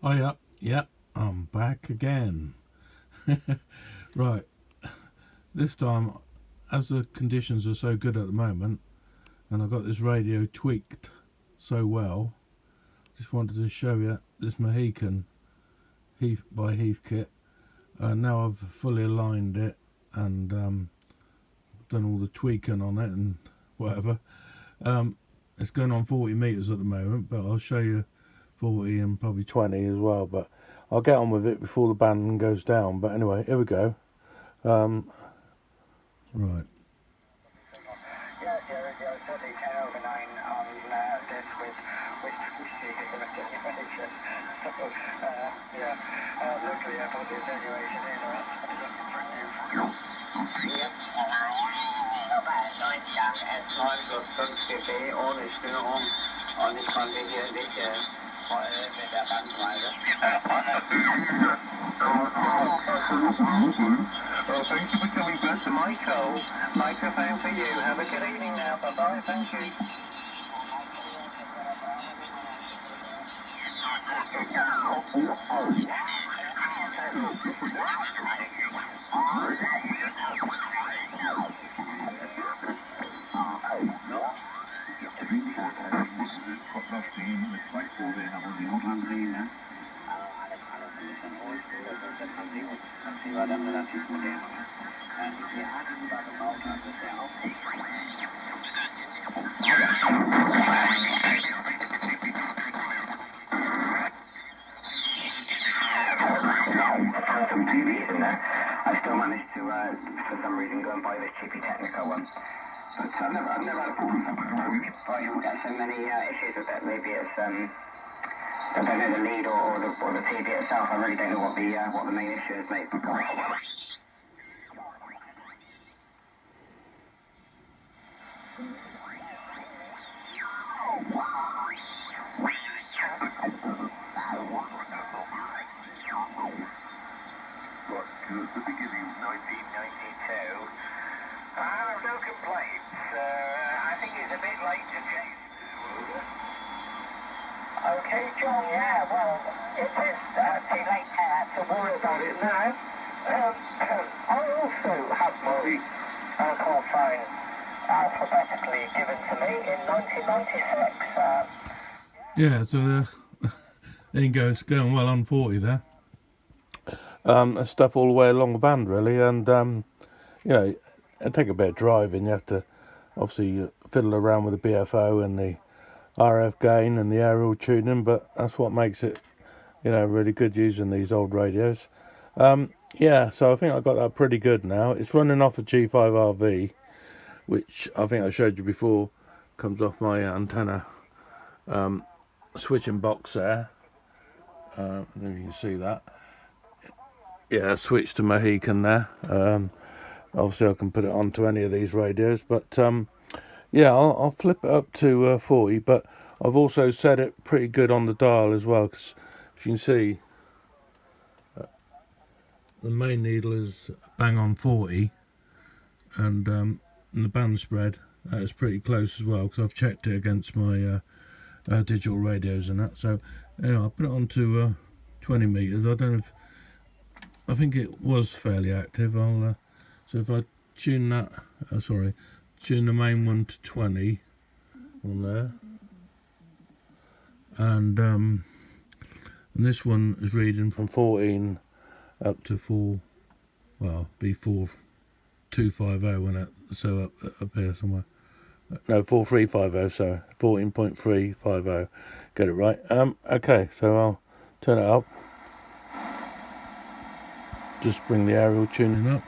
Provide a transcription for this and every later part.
Oh yeah, I'm back again. Right, this time, as the conditions are so good at the moment, and I've got this radio tweaked so well, just wanted to show you this Mohican by Heathkit. Now I've fully aligned it and done all the tweaking on it and whatever. It's going on 40 meters at the moment, but I'll show you 40 and probably 20 as well, but I'll get on with it before the band goes down. But anyway, here we go. Right. Well, thank you for coming back to my show. Microphone for you. Have a good evening now. Bye-bye. Thank you. I still managed to, for some reason, go and buy this cheapy Technico one. But I've never had a problem with it. But you'll get so many issues with it. Maybe it's, I don't know the lead or the TV itself. I really don't know what the main issue is, mate. The beginning of 1992. No complaints. I think it's a bit late to change. Okay, John, yeah, well, it is too late to worry about it now. I also had my call sign alphabetically given to me in 1996. Yeah, so there you go. It's going well on 40 there. Stuff all the way along the band really, and you know, it'll take a bit of driving. You have to obviously fiddle around with the BFO and the RF gain and the aerial tuning, but that's what makes it, you know, really good using these old radios. Yeah, so I think I got that pretty good now. It's running off a G5RV, which I think I showed you before, comes off my antenna switching box there. I don't know if you can see that. Yeah, switch to Mohican there. Obviously I can put it onto any of these radios, but yeah, I'll flip it up to 40, but I've also set it pretty good on the dial as well, because if you can see, the main needle is bang on 40, and the band spread is pretty close as well, because I've checked it against my digital radios and that. So anyway, I'll put it on to 20 meters. I don't know if, I think it was fairly active. So if I tune that, tune the main one to 20 on there, and this one is reading from 14 up to 4250 when it, so up here somewhere. No, 4350. Sorry, 14.350. Get it right. Okay, so I'll turn it up. Just bring the aerial tuning up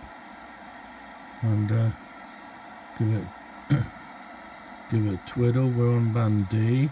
and give it a twiddle. We're on band D.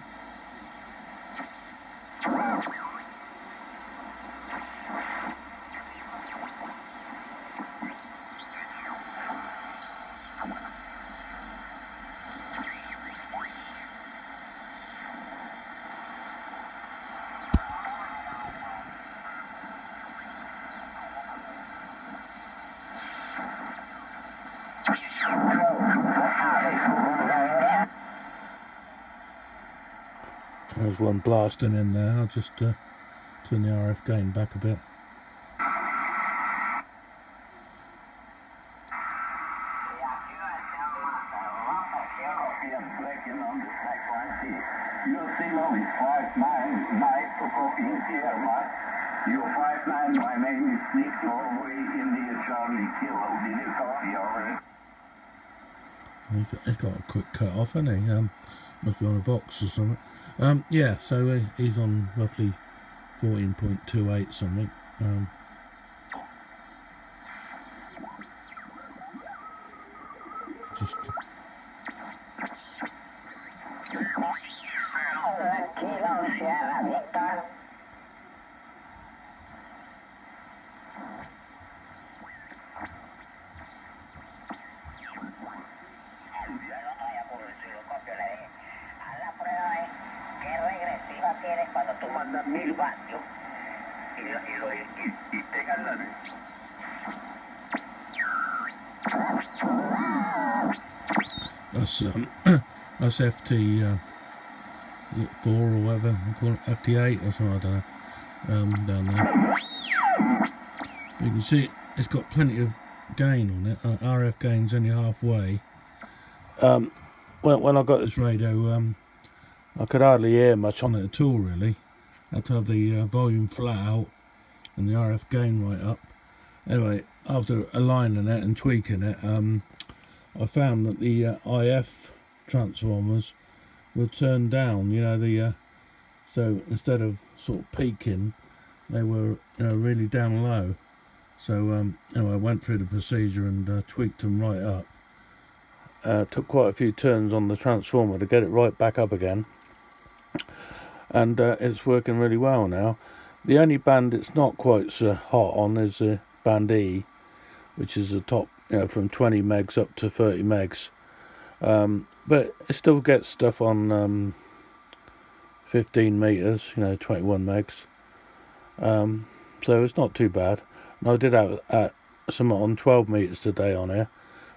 There's one blasting in there. I'll just turn the RF gain back a bit. You'll see only 599 to go in here, man. You're 59, my name is Nick Norway, India Charlie Kilo. Did you copy already? He's got a quick cut off, hasn't he? Must be on a Vox or something. Yeah, so he's on roughly 14.28 something. Just cuando tú mandas 1000 vatios y pegan la luz. that's FT 4 or whatever I call it, FT8 or something, I don't know. Down there. You can see it's got plenty of gain on it. RF gain's only halfway. When I got this radio, I could hardly hear much on it at all, really. I had to have the volume flat out and the RF gain right up. Anyway, after aligning it and tweaking it, I found that the IF transformers were turned down. You know, so instead of sort of peaking, they were really down low. So anyway, I went through the procedure and tweaked them right up. Took quite a few turns on the transformer to get it right back up again, and it's working really well now. The only band it's not quite so hot on is band E, which is the top, from 20 megs up to 30 megs, but it still gets stuff on 15 meters, 21 megs, so it's not too bad. And I did have some on 12 meters today on here,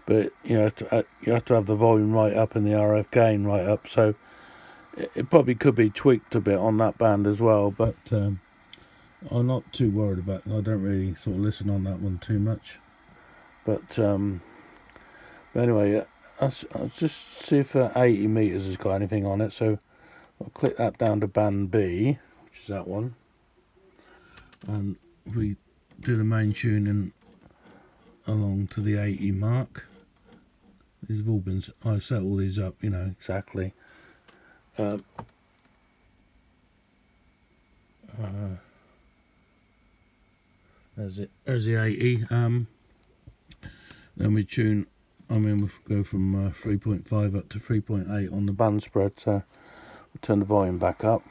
but you have to have the volume right up and the RF gain right up, so it probably could be tweaked a bit on that band as well, but I'm not too worried about it. I don't really sort of listen on that one too much, but anyway, I'll just see if 80 meters has got anything on it. So I'll click that down to band B, which is that one, and we do the main tuning along to the 80 mark. These have all been, I set all these up, exactly. There's the 80. Then we tune. We go from 3.5 up to 3.8 on the band spread. So we'll turn the volume back up.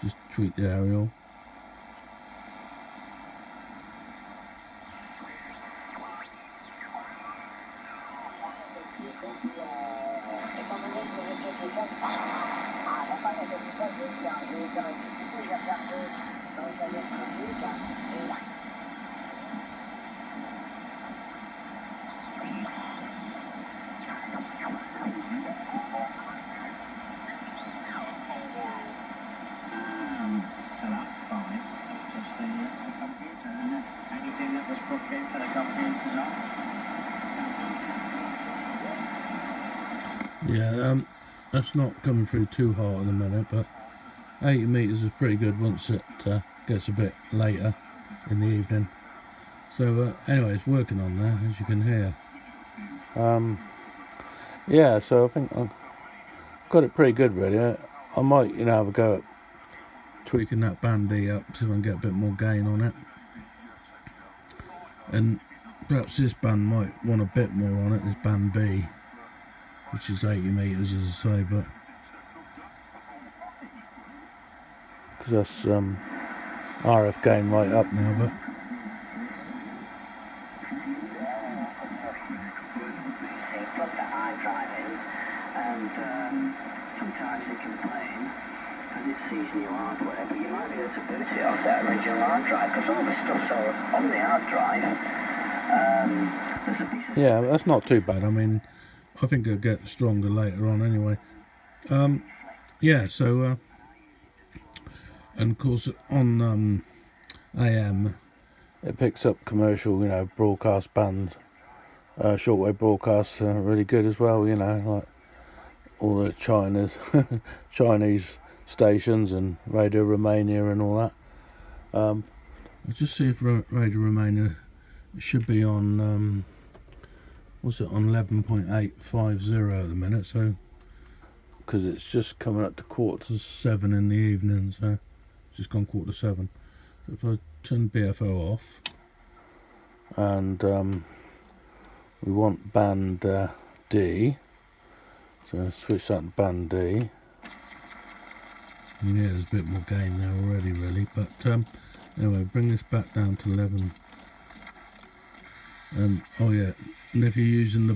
Just tweak the aerial. Yeah, that's not coming through too hard in a minute, but 80 meters is pretty good once it gets a bit later in the evening. So anyway, it's working on there, as you can hear. Yeah, so I think I've got it pretty good really. I might, have a go at tweaking that band D up, see if I can get a bit more gain on it. And perhaps this band might want a bit more on it, this band B, which is 80 meters, as I say, but because that's RF gain right up now, but sometimes they complain and it sees new hardware, but you might be able to boot it off that original hard drive, because all the stuff's all on the hard drive. There's a piece of yeah, that's not too bad. I think it'll get stronger later on anyway. Yeah, so And of course on AM it picks up commercial, you know, broadcast bands, shortwave broadcasts are really good as well, you know, like all the Chinese stations and Radio Romania and all that. I'll just see if Radio Romania should be on, what's it, on 11.850 at the minute, so, because it's just coming up to 6:45 in the evening, so it's just gone 6:45. So if I turn BFO off, and we want band D, so switch that to band D. You know, there's a bit more gain there already, really, but anyway, bring this back down to 11. And oh yeah, and if you're using the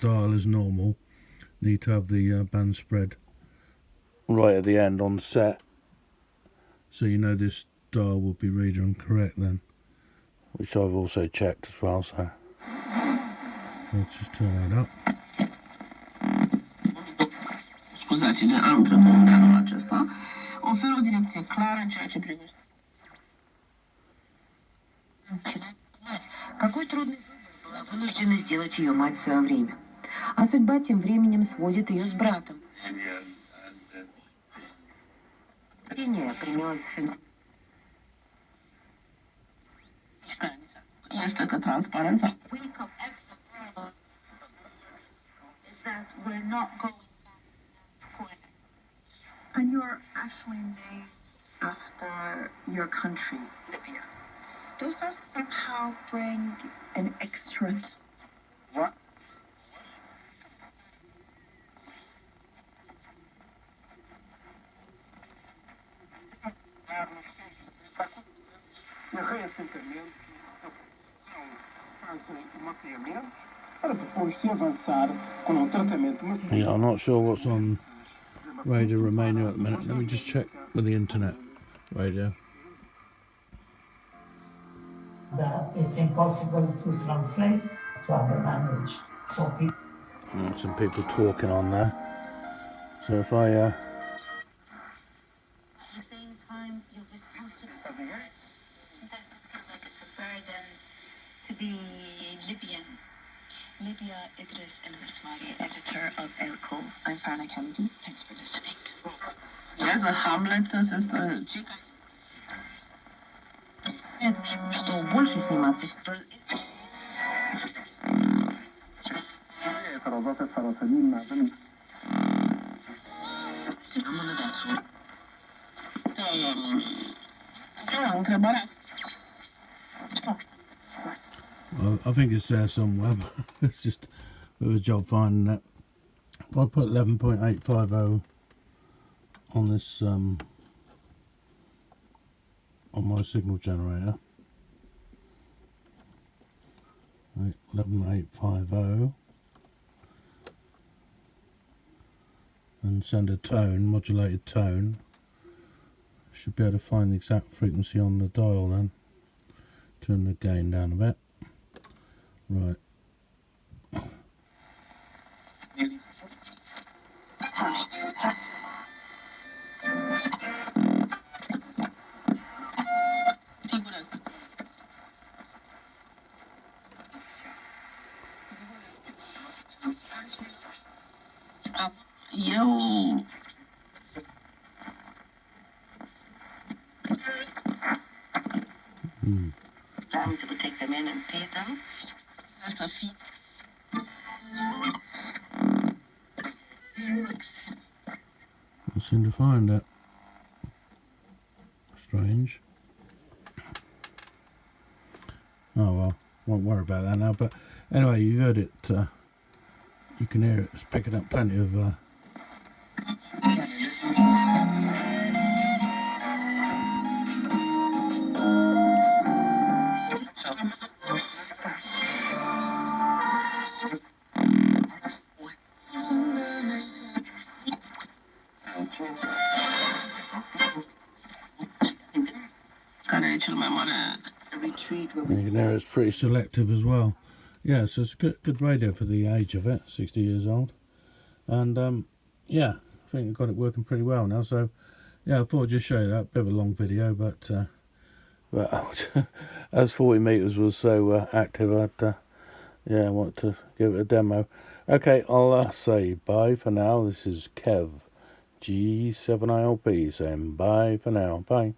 dial as normal, need to have the band spread right at the end on set, so you know this dial will be reading correct then, which I've also checked as well. So let's just turn that up. Scuzați, de antră punctul acesta oferă o direcție clară în ceea ce privește. Какой трудный выбор была вынуждена сделать ее мать в свое время. А судьба тем временем сводит ее с братом. Принес este că transparența is that we're not going back. And you're actually named after your country, Libya. Does that somehow bring an extra? What? Yeah, I'm not sure what's on Radio Romania at the minute. Let me just check with the internet radio. That it's impossible to translate to other language. So people. Some people talking on there. So if I At the same time, you're responsible. Sometimes it feels like it's a burden to be Libyan. Libya Idris El-Basmari, editor of Elko. I'm Farna Kennedy. Thanks for listening. Yes, a Hamlet, das ist Что больше сниматься? I think it's there somewhere, but it's just a bit of a job finding it. If I put 11.850 on this, on my signal generator, right, 11.850, and send a tone, modulated tone, should be able to find the exact frequency on the dial then. Turn the gain down a bit. Right. Yo. Some people take them in and pay them. That's a fee. I seem to find it. Strange. Oh well, won't worry about that now. But anyway, you heard it. You can hear it. It's picking up plenty of. And you can hear it's pretty selective as well. Yeah, so it's a good radio for the age of it, 60 years old. And yeah, I think I've got it working pretty well now. So yeah, I thought I'd just show you that. Bit of a long video, but as 40 meters was so active, I want to give it a demo. Okay, I'll say bye for now. This is Kev G7ILP saying bye for now. Bye.